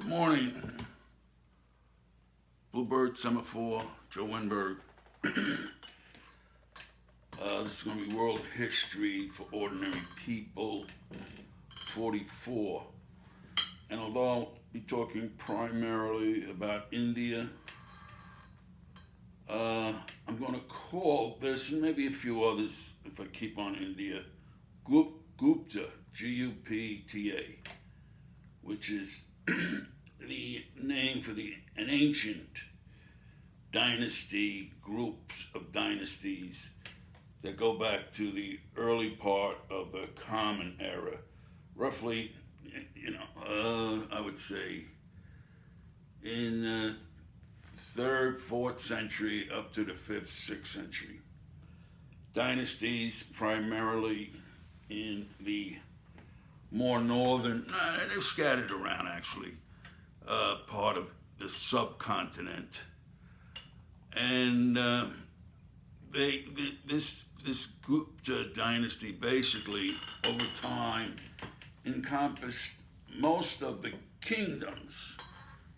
Good morning. Bluebird Semaphore, Joe Wenberg. This is going to be World History for Ordinary People 44. And although I'll be talking primarily about India, I'm going to call this, and maybe a few others if I keep on India, Gupta, G-U-P-T-A, which is the name for an ancient dynasty, groups of dynasties that go back to the early part of the Common Era, roughly, I would say in the 3rd, 4th century up to the 5th, 6th century. Dynasties primarily in the more northern, they're scattered around actually, part of the subcontinent. And this Gupta dynasty basically over time encompassed most of the kingdoms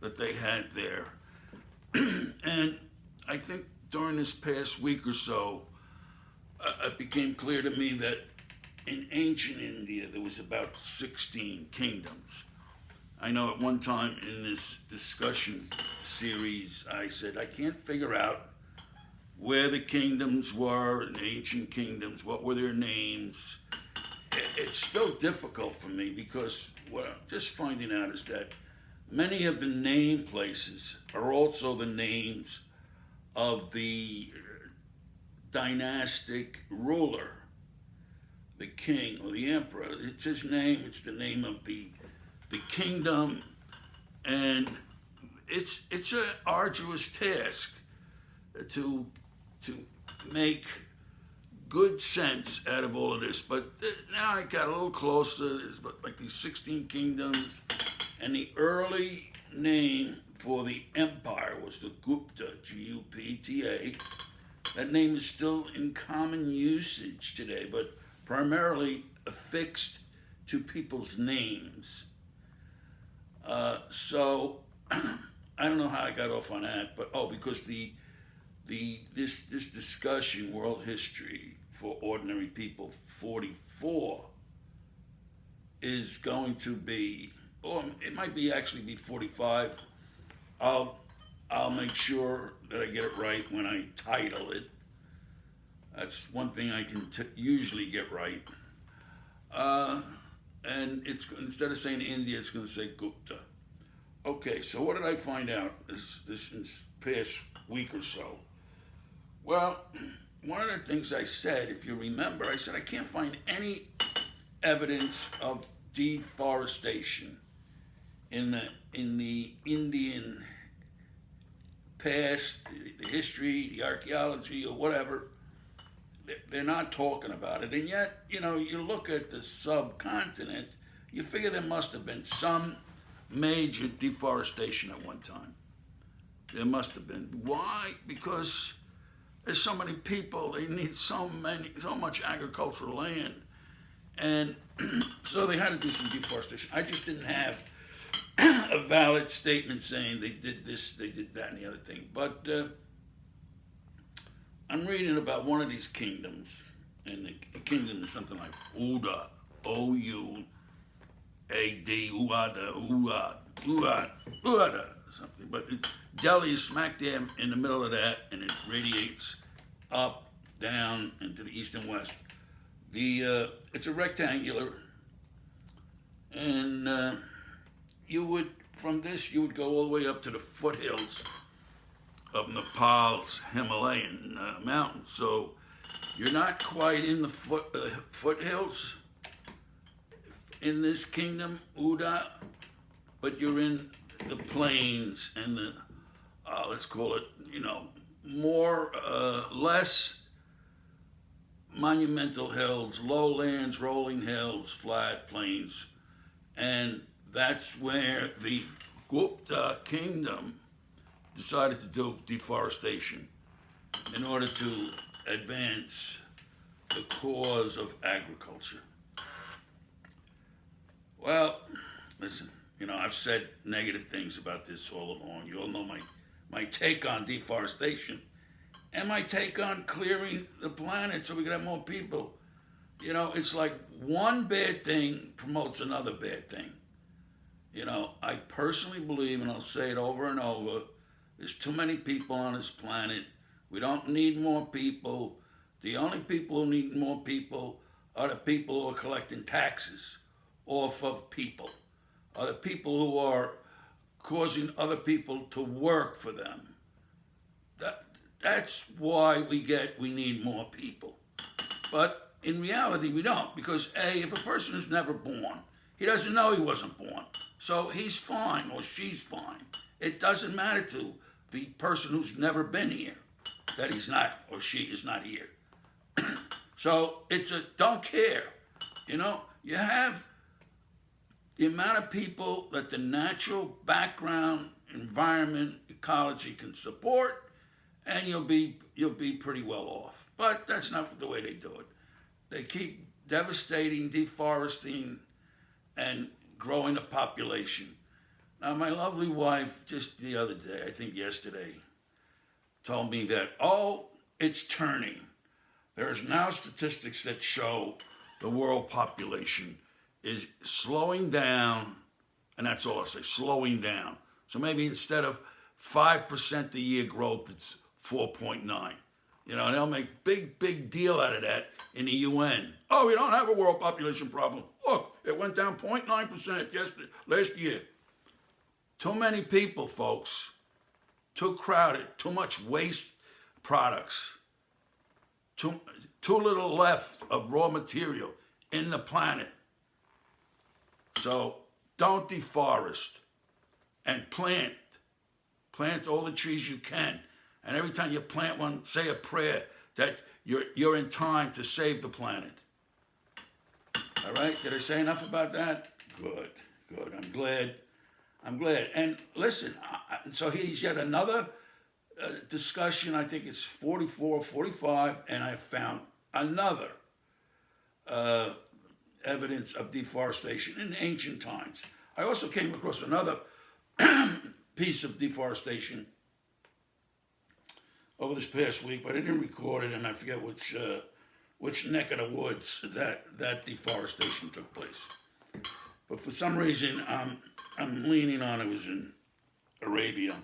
that they had there. And I think during this past week or so, it became clear to me that in ancient India, there was about 16 kingdoms. I know at one time in this discussion series, I said, I can't figure out where the kingdoms were, the ancient kingdoms, what were their names. It's still difficult for me because what I'm just finding out is that many of the name places are also the names of the dynastic ruler, the king or the emperor. It's his name, it's the name of the kingdom, and it's an arduous task to make good sense out of all of this. But now I got a little closer. There's like these 16 kingdoms, and the early name for the empire was the Gupta, G-U-P-T-A. That name is still in common usage today, but primarily affixed to people's names. So I don't know how I got off on that, but because this discussion, World History for Ordinary People 44, is going to be, or it might be actually be 45. I'll make sure that I get it right when I title it. That's one thing I can usually get right. And it's, instead of saying India, it's going to say Gupta. Okay, so what did I find out this past week or so? Well, one of the things I said, if you remember, I said I can't find any evidence of deforestation in the Indian past, the history, the archaeology, or whatever. They're not talking about it. And yet, you look at the subcontinent, you figure there must have been some major deforestation at one time. There must have been. Why? Because there's so many people, they need so much agricultural land. And so they had to do some deforestation. I just didn't have a valid statement saying they did this, they did that, and the other thing. But I'm reading about one of these kingdoms, and the kingdom is something like Uda, O-U-A-D, Uada, something. But Delhi is smack dab in the middle of that, and it radiates up, down, into the east and west. It's a rectangular, and from this you would go all the way up to the foothills of Nepal's Himalayan mountains. So you're not quite in the foothills in this kingdom, Uda, but you're in the plains and the, let's call it, less monumental hills, lowlands, rolling hills, flat plains. And that's where the Gupta kingdom decided to do deforestation in order to advance the cause of agriculture. Well, listen, You know, I've said negative things about this all along. You all know my take on deforestation and my take on clearing the planet so we can have more people. You know, it's like one bad thing promotes another bad thing. You know, I personally believe, and I'll say it over and over, there's too many people on this planet. We don't need more people. The only people who need more people are the people who are collecting taxes off of people, are the people who are causing other people to work for them. That's why we need more people. But in reality, we don't, because A, if a person is never born, he doesn't know he wasn't born. So he's fine or she's fine. It doesn't matter to the person who's never been here that he's not or she is not here. So it's a don't care. You know, you have the amount of people that the natural background, environment, ecology can support, and you'll be pretty well off. But that's not the way they do it. They keep devastating, deforesting, and growing a population. Now, my lovely wife, just the other day, I think yesterday, told me that, oh, it's turning. There's now statistics that show the world population is slowing down, and that's all I say, slowing down. So maybe instead of 5% a year growth, it's 4.9. You know, and they'll make big deal out of that in the UN. Oh, we don't have a world population problem. Look, it went down 0.9% last year. Too many people, folks. Too crowded. Too much waste products. Too little left of raw material in the planet. So don't deforest and plant. Plant all the trees you can. And every time you plant one, say a prayer that you're in time to save the planet. All right? Did I say enough about that? Good. I'm glad. And listen, so here's yet another discussion. I think it's 44, 45, and I found another evidence of deforestation in ancient times. I also came across another piece of deforestation over this past week, but I didn't record it, and I forget which neck of the woods that deforestation took place. But for some reason, I'm leaning on it was in Arabia.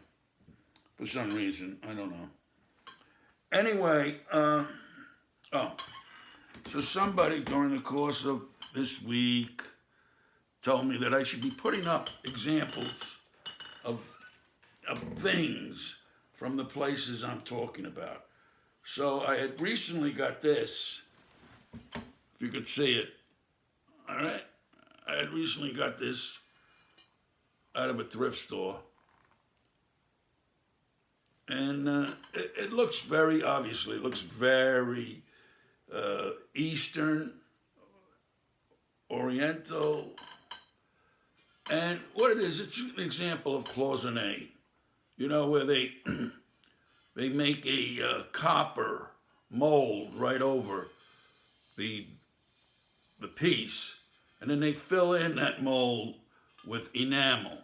For some reason, I don't know. Anyway, so somebody during the course of this week told me that I should be putting up examples of things from the places I'm talking about. So I had recently got this, if you could see it, all right? I had recently got this out of a thrift store. And it looks very, obviously, it looks very Eastern, Oriental. And what it is, it's an example of cloisonne. You know, where they make a copper mold right over the piece, and then they fill in that mold with enamel.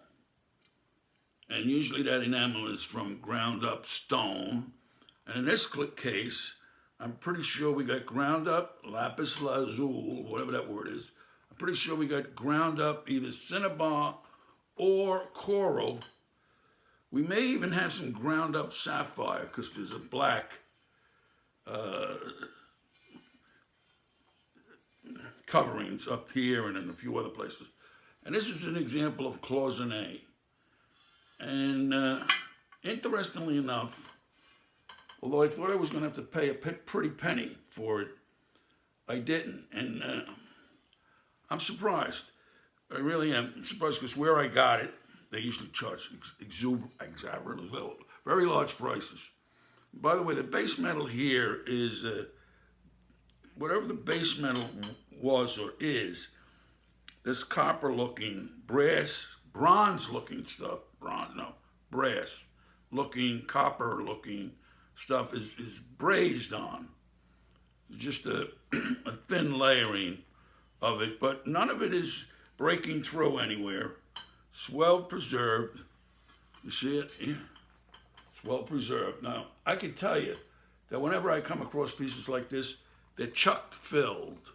And usually that enamel is from ground up stone. And in this case, I'm pretty sure we got ground up lapis lazuli, whatever that word is. I'm pretty sure we got ground up either cinnabar or coral. We may even have some ground up sapphire because there's a black coverings up here and in a few other places. And this is an example of cloisonne. And interestingly enough, although I thought I was going to have to pay a pretty penny for it, I didn't. And I'm surprised. I really am. I'm surprised because where I got it, they usually charge exuberant, very large prices. By the way, the base metal here is, whatever the base metal was or is, this copper-looking, bronze-looking stuff, brass-looking, copper-looking stuff is brazed on. It's just a thin layering of it, but none of it is breaking through anywhere. It's well preserved. You see it? Yeah. It's well preserved. Now, I can tell you that whenever I come across pieces like this, they're chucked filled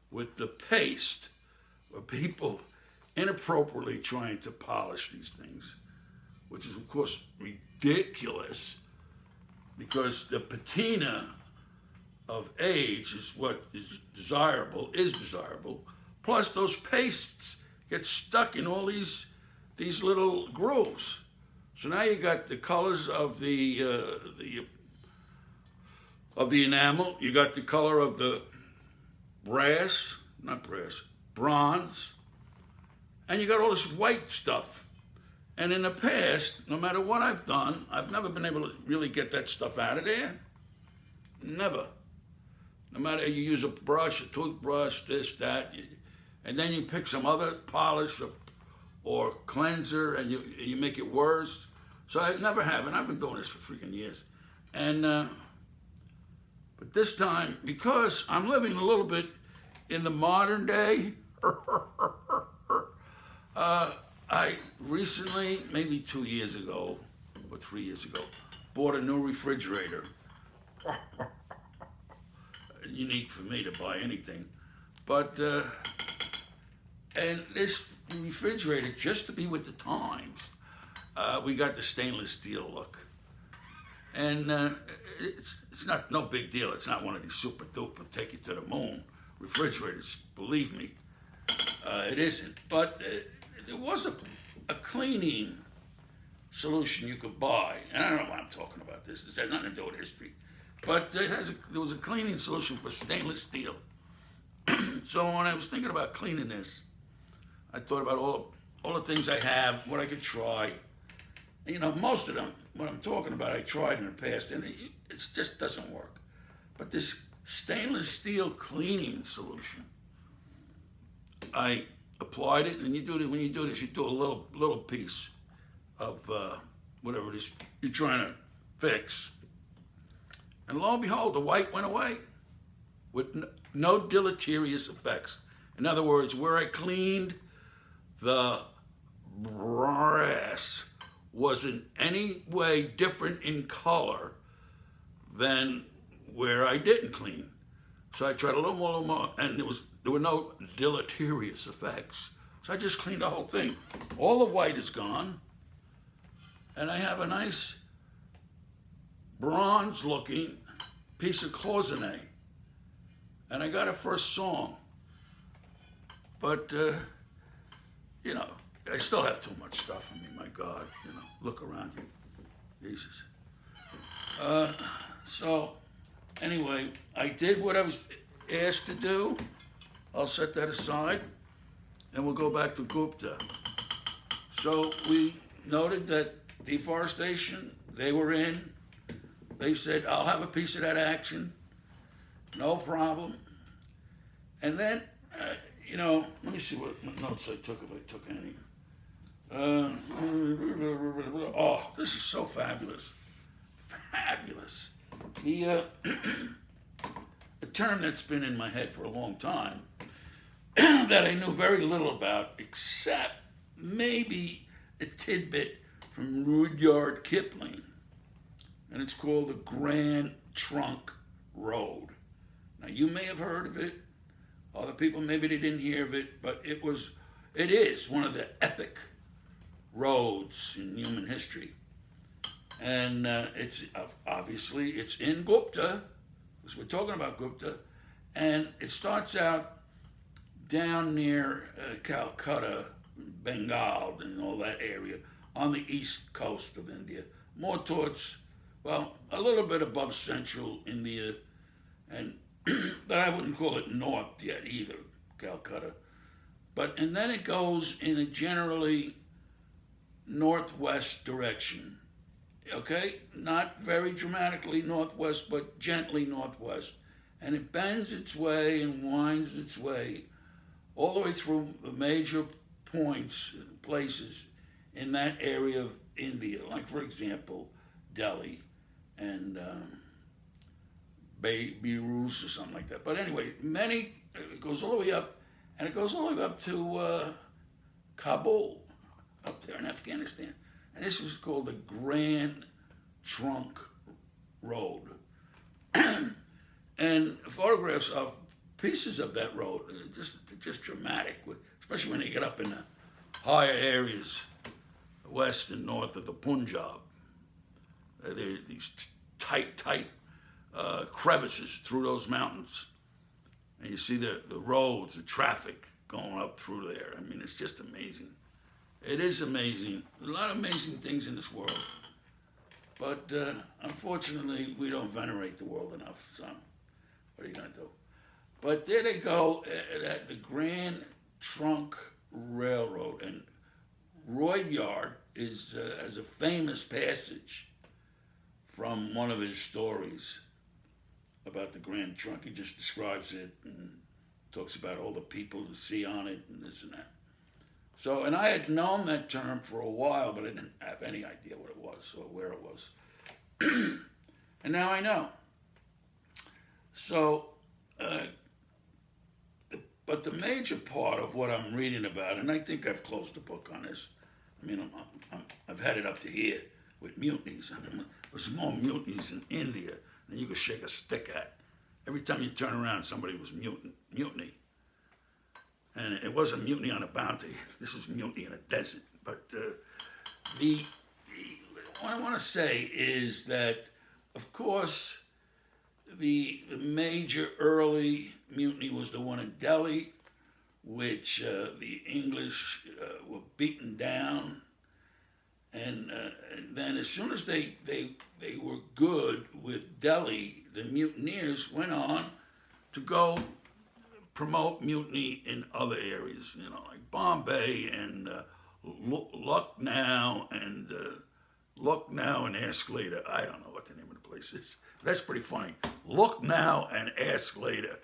with the paste of people inappropriately trying to polish these things, which is, of course, ridiculous because the patina of age is what is desirable, Plus, those pastes get stuck in all these little grooves. So now you got the colors of the enamel. You got the color of the bronze, and you got all this white stuff. And in the past, no matter what I've done, I've never been able to really get that stuff out of there. Never. No matter you use a brush, a toothbrush, this, that, and then you pick some other polish or cleanser and you make it worse. So I never have, and I've been doing this for freaking years. And but this time, because I'm living a little bit in the modern day, I recently, maybe 2 years ago or 3 years ago, bought a new refrigerator. Unique for me to buy anything, but and this refrigerator, just to be with the times, we got the stainless steel look, and it's not no big deal. It's not one of these super duper take you to the moon refrigerators, believe me, it isn't. But there was a cleaning solution you could buy, and I don't know why I'm talking about this. This has nothing to do with history. But there was a cleaning solution for stainless steel. So when I was thinking about cleaning this, I thought about all the things I have, what I could try. And, you know, most of them, what I'm talking about, I tried in the past, and it just doesn't work. But this stainless steel cleaning solution, I applied it, and when you do this, you do a little piece of whatever it is you're trying to fix. And lo and behold, the white went away with no deleterious effects. In other words, where I cleaned, the brass wasn't any way different in color than where I didn't clean. So I tried a little more, and there were no deleterious effects. So I just cleaned the whole thing. All the white is gone, and I have a nice bronze-looking piece of cloisonne, and I got it for a song. But you know, I still have too much stuff. I mean, my God, you know, look around you, Jesus. So anyway, I did what I was asked to do. I'll set that aside, and we'll go back to Gupta. So we noted that deforestation, they were in. They said, I'll have a piece of that action, no problem. And then, you know, let me see what notes I took, if I took any. Oh, this is so fabulous. Fabulous. A term that's been in my head for a long time that I knew very little about, except maybe a tidbit from Rudyard Kipling. And it's called the Grand Trunk Road. Now, you may have heard of it. Other people, maybe they didn't hear of it, but it is one of the epic roads in human history. And it's in Gupta, because we're talking about Gupta, and it starts out down near Calcutta, Bengal, and all that area, on the east coast of India, more towards, well, a little bit above central India, and but I wouldn't call it north yet either, Calcutta. And then it goes in a generally northwest direction, okay? Not very dramatically northwest, but gently northwest. And it bends its way and winds its way all the way through the major points, places in that area of India, like, for example, Delhi and Beirut or something like that. But anyway, it goes all the way up, and it goes all the way up to Kabul. up there in Afghanistan. And this was called the Grand Trunk Road. And photographs of pieces of that road, just dramatic, especially when you get up in the higher areas, west and north of the Punjab. There are these tight crevices through those mountains. And you see the roads, the traffic going up through there. I mean, it's just amazing. It is amazing. There's a lot of amazing things in this world. But unfortunately, we don't venerate the world enough. So what are you going to do? But there they go at the Grand Trunk Railroad. And Roydyard has a famous passage from one of his stories about the Grand Trunk. He just describes it and talks about all the people to see on it and this and that. So, and I had known that term for a while, but I didn't have any idea what it was or where it was. And now I know. So, but the major part of what I'm reading about, and I think I've closed the book on this. I mean, I've had it up to here with mutinies. And there's more mutinies in India than you could shake a stick at. Every time you turn around, somebody was mutiny. And it wasn't mutiny on a bounty. This was mutiny in a desert. But what I want to say is that, of course, the major early mutiny was the one in Delhi, which the English were beaten down. And then as soon as they were good with Delhi, the mutineers went on to go promote mutiny in other areas, like Bombay and Lucknow and Ask Later. I don't know what the name of the place is. That's pretty funny. Look now and ask later.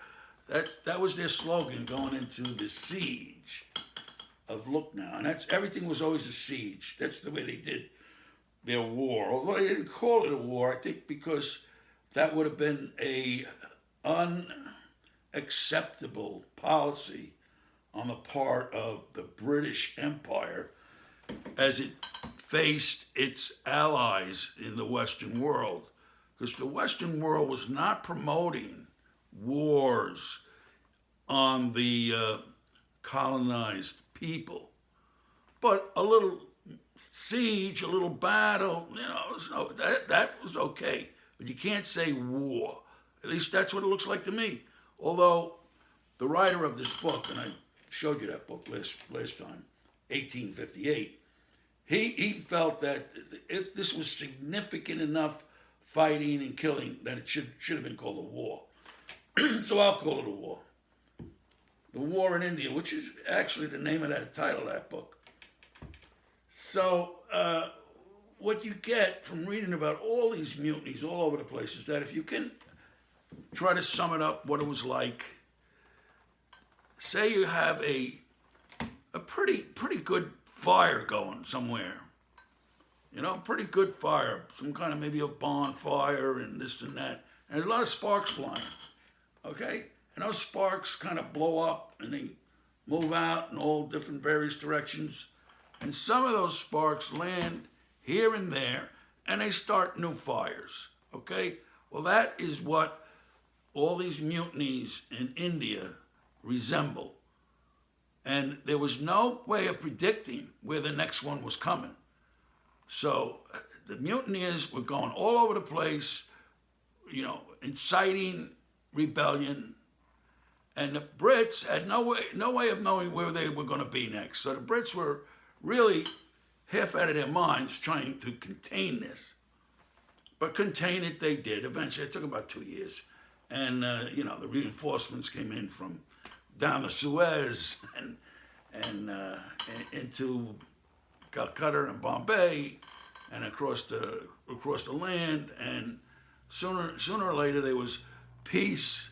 That was their slogan going into the siege of Lucknow. And everything was always a siege. That's the way they did their war. Although they didn't call it a war, I think because that would have been a unacceptable policy on the part of the British Empire as it faced its allies in the Western world. Because the Western world was not promoting wars on the colonized people, but a little siege, a little battle, that was okay. But you can't say war. At least that's what it looks like to me. Although the writer of this book, and I showed you that book last time, 1858, he felt that if this was significant enough fighting and killing, that it should have been called a war. So I'll call it a war. The War in India, which is actually the name of that title of that book. So what you get from reading about all these mutinies all over the place is that if you can try to sum it up what it was like, say you have a pretty good fire going somewhere. Pretty good fire, some kind of maybe a bonfire and this and that. And there's a lot of sparks flying, okay? And those sparks kind of blow up and they move out in all different various directions. And some of those sparks land here and there and they start new fires, okay? Well, that is what all these mutinies in India resemble. And there was no way of predicting where the next one was coming. So the mutineers were going all over the place, inciting rebellion. And the Brits had no way of knowing where they were going to be next. So the Brits were really half out of their minds trying to contain this. But contain it they did. Eventually, it took about 2 years. And, the reinforcements came in from down the Suez and into Calcutta and Bombay and across the land. And sooner or later, there was peace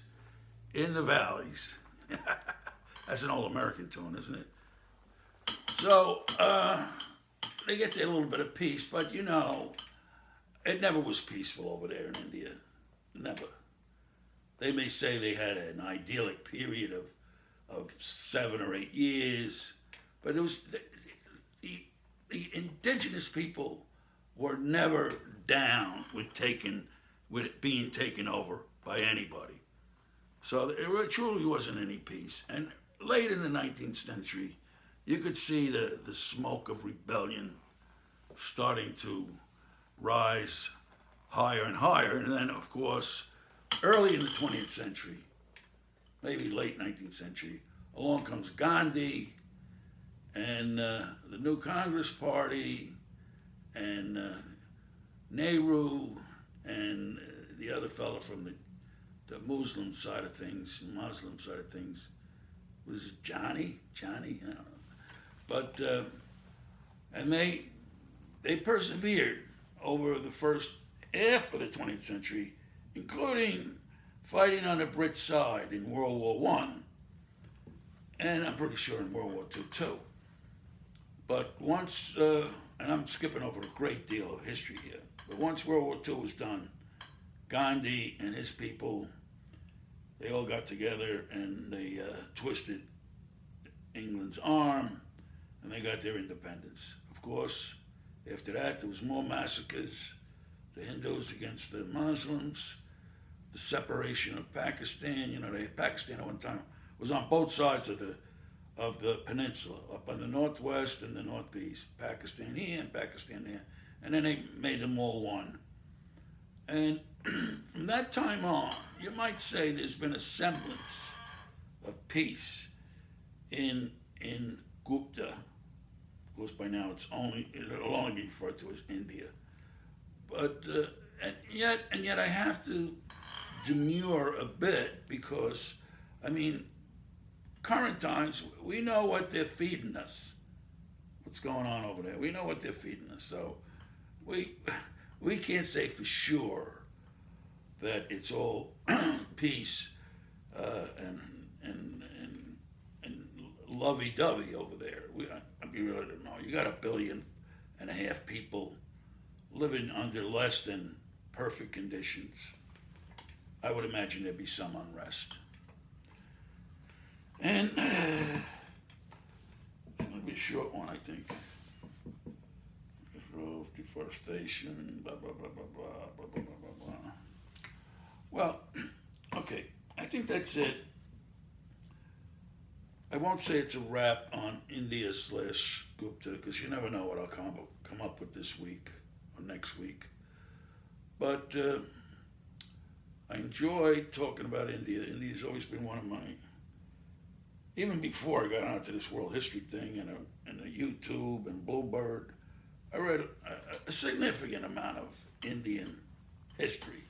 in the valleys. That's an old American tune, isn't it? So they get their little bit of peace, but it never was peaceful over there in India. Never. They may say they had an idyllic period of 7 or 8 years, but it was the indigenous people were never down with it being taken over by anybody. So there truly wasn't any peace. And late in the 19th century, you could see the smoke of rebellion starting to rise higher and higher. And then, of course, early in the 20th century, maybe late 19th century, along comes Gandhi and the new Congress Party and Nehru and the other fellow from the Muslim side of things, was it Johnny? I don't know. But and they persevered over the first half of the 20th century, including fighting on the Brit side in World War One, and I'm pretty sure in World War II too. But once, and I'm skipping over a great deal of history here, but once World War II was done, Gandhi and his people, they all got together and they twisted England's arm, and they got their independence. Of course, after that, there was more massacres, the Hindus against the Muslims, the separation of Pakistan. Pakistan at one time was on both sides of the peninsula, up on the northwest and the northeast, Pakistan here and Pakistan there, and then they made them all one. And from that time on, you might say there's been a semblance of peace in Gupta. Of course, by now it'll only be referred to as India. But and yet I have to demur a bit because, I mean, current times, we know what they're feeding us. What's going on over there? We know what they're feeding us. So we can't say for sure that it's all peace and lovey-dovey over there. We really don't know. You got 1.5 billion people living under less than perfect conditions. I would imagine there'd be some unrest. And it's going to be a short one, I think. Grove, deforestation, blah, blah, blah, blah, blah, blah, blah, blah, blah. Well, okay, I think that's it. I won't say it's a wrap on India/Gupta, because you never know what I'll come up with this week or next week. But I enjoy talking about India. India's always been one of my, even before I got onto this world history thing and YouTube and Bluebird, I read a significant amount of Indian history.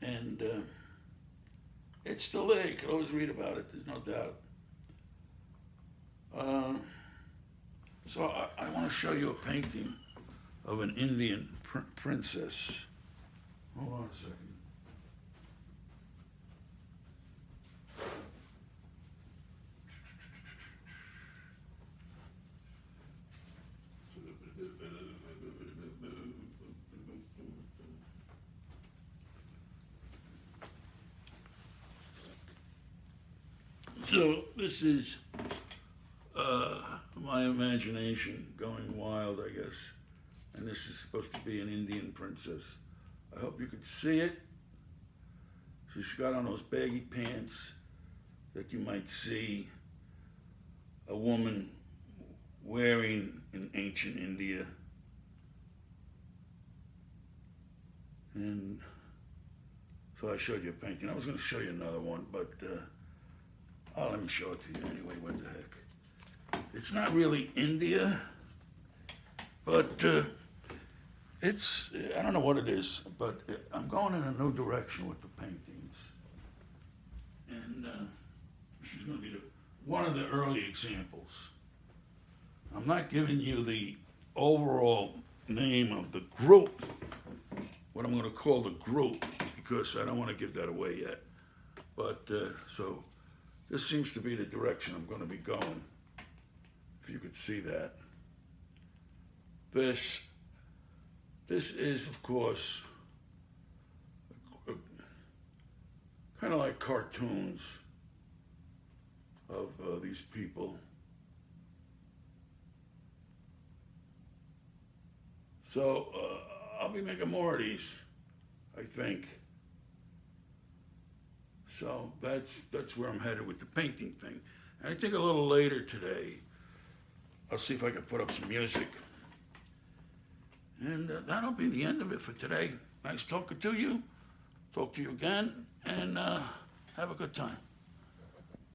And it's still there. You can always read about it. There's no doubt. So I want to show you a painting of an Indian princess. Hold on a second. So this is my imagination going wild, I guess. And this is supposed to be an Indian princess. I hope you could see it. She's got on those baggy pants that you might see a woman wearing in ancient India. And so I showed you a painting. I was going to show you another one, but let me show it to you anyway. What the heck? It's not really India, but it's, I don't know what it is, but I'm going in a new direction with the paintings. And this is going to be one of the early examples. I'm not giving you the overall name of the group, what I'm going to call the group, because I don't want to give that away yet. But so this seems to be the direction I'm going to be going, if you could see that. This is, of course, kind of like cartoons of these people. So I'll be making more of these, I think. So that's where I'm headed with the painting thing. And I think a little later today, I'll see if I can put up some music. And that'll be the end of it for today. Nice talking to you. Talk to you again, and have a good time.